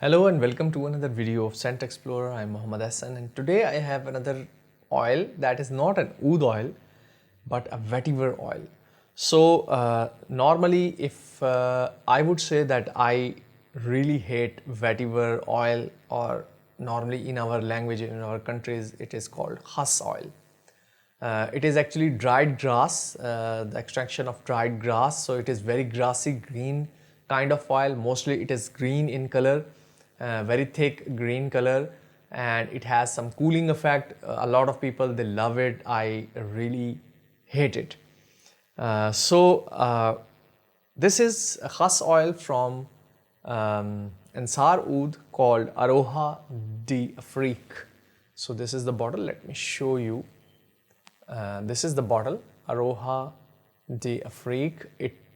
Hello and welcome to another video of Scent Explorer. I'm Mohammed Hassan and today I have another oil that is not an oud oil but a vetiver oil. So normally if I would say that I really hate vetiver oil, or normally in our language, in our countries it is called khus oil. It is actually dried grass, the extraction of dried grass, so it is very grassy green kind of oil. Mostly it is green in color, very thick green color, and it has some cooling effect. A lot of people, they love it. I really hate it. This is a khus oil from Ensar Oud called Aroha d'Afrique. So this is the bottle. Let me show you. This is the bottle, Aroha d'Afrique.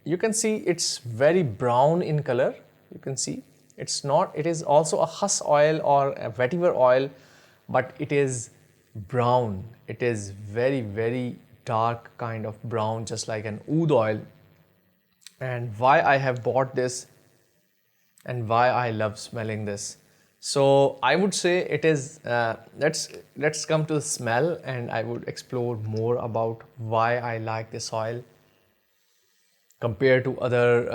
You can see it's very brown in color. You can see it is also a khus oil or a vetiver oil, but it is brown. It is very, very dark kind of brown, just like an oud oil. And why I have bought this and why I love smelling this. So I would say it is, let's come to the smell, and I would explore more about why I like this oil compared to other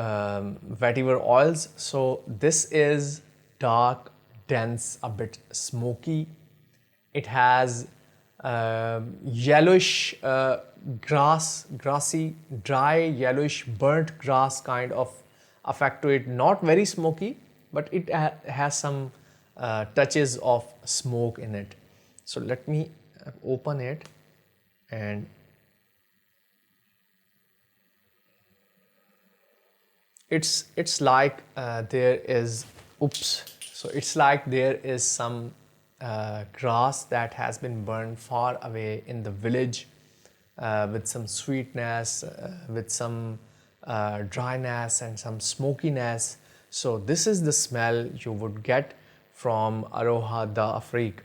vetiver oils. So this is dark, dense, a bit smoky. It has yellowish grassy, dry, yellowish, burnt grass kind of effect to it. Not very smoky, but it has some touches of smoke in it. So let me open it, and it's like there is it's like there is some grass that has been burned far away in the village, with some sweetness, with some dryness and some smokiness. So this is the smell you would get from Aroha d'Afrique.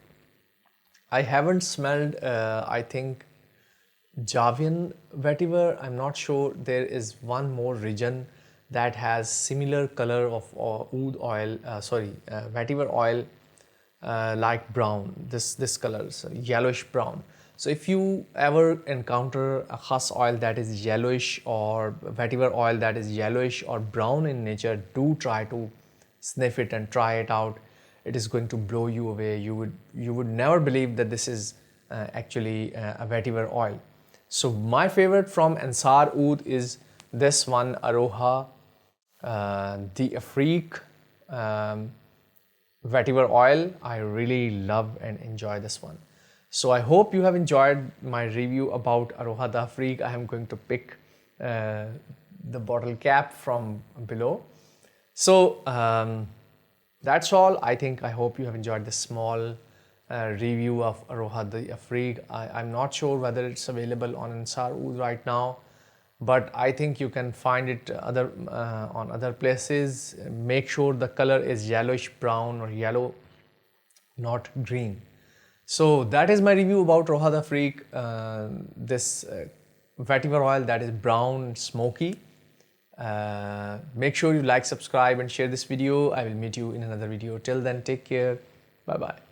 I haven't smelled, I think, Javian vetiver. I'm not sure. There is one more region that has similar color of oud oil, vetiver oil, like brown. This color, so yellowish brown. So if you ever encounter a khus oil that is yellowish, or vetiver oil that is yellowish or brown in nature, do try to sniff it and try it out. It is going to blow you away. You would never believe that this is actually a vetiver oil. So my favorite from Ensar Oud is this one, Aroha d'Afrique vetiver oil. I really love and enjoy this one. So I hope you have enjoyed my review about Aroha d'Afrique. I am going to pick the bottle cap from below. So that's all. I hope you have enjoyed this small review of Aroha d'Afrique. I'm not sure whether it's available on Ensar Oud right now, but I think you can find it on other places. Make sure the color is yellowish brown or yellow, not green. So that is my review about Aroha d'Afrique, this vetiver oil that is brown, smoky. Make sure you like, subscribe and share this video. I will meet you in another video. Till then, take care. Bye bye.